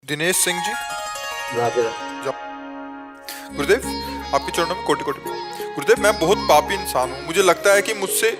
दिनेश सिंह जी। राधे गुरुदेव, आपके चरणों में कोटि कोटि प्रणाम। गुरुदेव, मैं बहुत पापी इंसान हूँ। मुझे लगता है कि मुझसे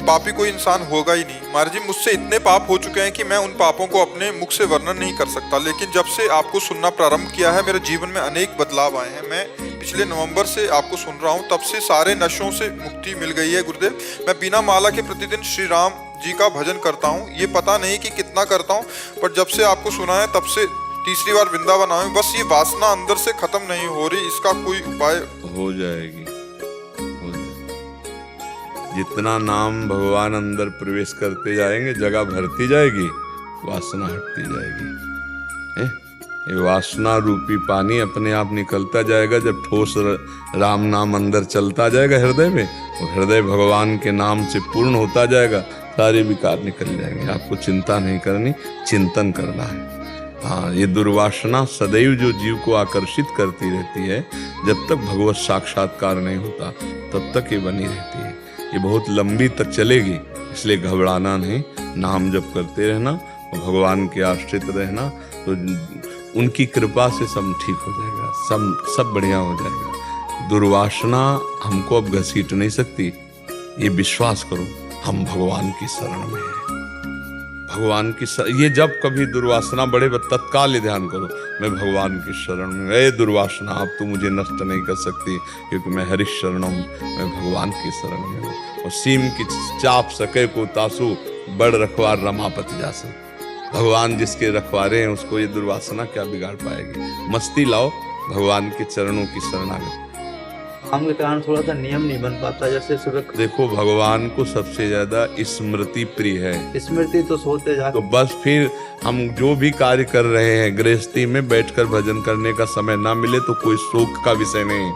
पापी कोई इंसान होगा ही नहीं। महाराज जी, मुझसे इतने पाप हो चुके हैं कि मैं उन पापों को अपने मुख से वर्णन नहीं कर सकता। लेकिन जब से आपको सुनना प्रारंभ किया है, मेरे जीवन में अनेक बदलाव आए हैं। मैं पिछले नवंबर से आपको सुन रहा हूँ, तब से सारे नशों से मुक्ति मिल गई है। गुरुदेव, मैं बिना माला के प्रतिदिन श्री राम जी का भजन करता हूँ। ये पता नहीं कि कितना करता हूँ, पर जब से आपको सुना है तब से तीसरी बार वृंदावन आए। बस ये वासना अंदर से खत्म नहीं हो रही, इसका कोई उपाय? हो जाएगी। जितना नाम भगवान अंदर प्रवेश करते जाएंगे, जगह भरती जाएगी, वासना हटती जाएगी। ये वासना रूपी पानी अपने आप निकलता जाएगा। जब ठोस राम नाम अंदर चलता जाएगा हृदय में, और हृदय भगवान के नाम से पूर्ण होता जाएगा, सारे विकार निकल जाएंगे। आपको चिंता नहीं करनी, चिंतन करना है। हाँ, ये दुर्वासना सदैव जो जीव को आकर्षित करती रहती है, जब तक भगवत साक्षात्कार नहीं होता तब तक ये बनी रहती है। ये बहुत लंबी तक चलेगी, इसलिए घबराना नहीं। नाम जप करते रहना और भगवान के आश्रित रहना, तो उनकी कृपा से सब ठीक हो जाएगा, सब बढ़िया हो जाएगा। दुर्वासना हमको अब घसीट नहीं सकती, ये विश्वास करो। हम भगवान की शरण में हैं। भगवान की ये जब कभी दुर्वासना बढ़े, तत्काल ध्यान करो, मैं भगवान की शरण में। ए दुर्वासना, अब तू मुझे नष्ट नहीं कर सकती, क्योंकि मैं हरि शरणम, मैं भगवान की शरण में हूँ। और सीम की चाप सके को तासु, बड़ रखवार रमापति जासु। भगवान जिसके रखवारे हैं, उसको ये दुर्वासना क्या बिगाड़ पाएगी। मस्ती लाओ, भगवान के चरणों की शरणागति। काम के कारण थोड़ा सा नियम नहीं बन पाता। जैसे सुबह देखो, भगवान को सबसे ज्यादा स्मृति प्रिय है। स्मृति तो सोते जा, तो बस फिर हम जो भी कार्य कर रहे हैं, गृहस्थी में बैठकर भजन करने का समय ना मिले तो कोई शोक का विषय नहीं।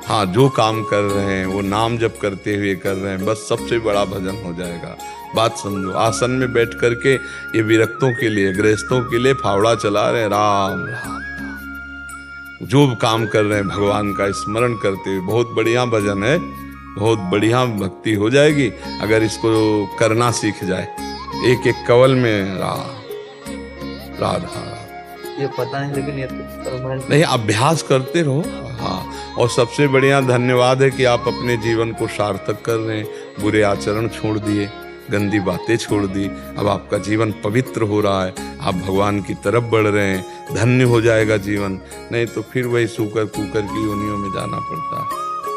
हाँ, जो काम कर रहे हैं वो नाम जप करते हुए कर रहे हैं, बस सबसे बड़ा भजन हो जाएगा। बात समझो। आसन में बैठ करके ये विरक्तों के लिए, गृहस्थों के लिए फावड़ा चला रहे हैं, राम राम। जो काम कर रहे हैं भगवान का स्मरण करते हुए, बहुत बढ़िया भजन है, बहुत बढ़िया भक्ति हो जाएगी अगर इसको करना सीख जाए। एक एक कवल में राधा। ये पता नहीं, लेकिन ये तो नहीं, अभ्यास करते रहो। हाँ, और सबसे बढ़िया धन्यवाद है कि आप अपने जीवन को सार्थक कर रहे हैं। बुरे आचरण छोड़ दिए, गंदी बातें छोड़ दी, अब आपका जीवन पवित्र हो रहा है, आप भगवान की तरफ बढ़ रहे हैं, धन्य हो जाएगा जीवन। नहीं तो फिर वही सूकर कुकर की योनियों में जाना पड़ता है।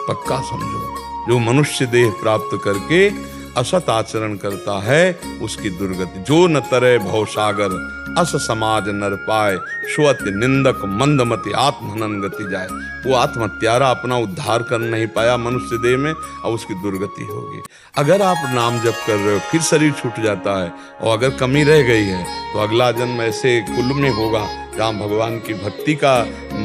पक्का समझो, जो मनुष्य देह प्राप्त करके असत आचरण करता है, उसकी दुर्गति। जो न तरे भवसागर, अस समाज नर पाए, स्वति निंदक मंदमति आत्महनन गति जाए। वो आत्महत्यारा अपना उद्धार कर नहीं पाया मनुष्य देह में, और उसकी दुर्गति होगी। अगर आप नाम जप कर रहे हो, फिर शरीर छूट जाता है, और अगर कमी रह गई है तो अगला जन्म ऐसे कुल में होगा जहाँ भगवान की भक्ति का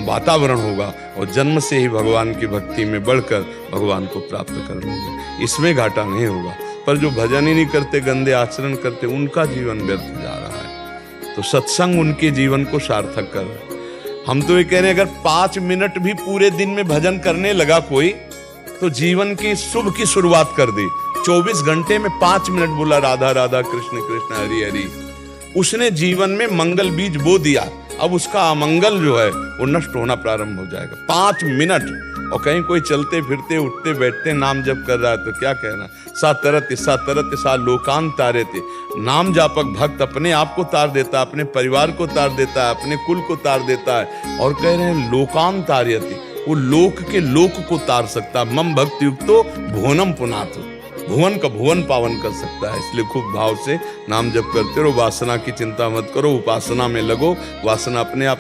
वातावरण होगा, और जन्म से ही भगवान की भक्ति में बढ़कर भगवान को प्राप्त कर लेंगे। इसमें घाटा नहीं होगा। पर जो भजन ही नहीं करते, गंदे आचरण करते, उनका जीवन व्यर्थ जा रहा है। तो सत्संग उनके जीवन को सार्थक कर रहा है। हम तो ये कह रहे हैं, अगर 5 मिनट भी पूरे दिन में भजन करने लगा कोई, तो जीवन की शुभ की शुरुआत कर दी। 24 घंटे में 5 मिनट बोला राधा राधा कृष्ण कृष्ण हरि हरि, उसने जीवन में मंगल बीज बो दिया। अब उसका अमंगल जो है वो नष्ट होना प्रारंभ हो जाएगा। 5 मिनट। और कहीं कोई चलते फिरते उठते बैठते नाम जप कर रहा है तो क्या कहना, सा तरत सा लोकान तारेते। नाम जापक भक्त अपने आप को तार देता है, अपने परिवार को तार देता है, अपने कुल को तार देता है, और कह रहे हैं लोकान तार्यते, वो लोक के लोक को तार सकता है। मम भक्ति युक्तो भुवनम पुनाथ, भुवन का भुवन पावन कर सकता है। इसलिए खूब भाव से नाम जप करते रहो, वासना की चिंता मत करो, उपासना में लगो, वासना अपने आप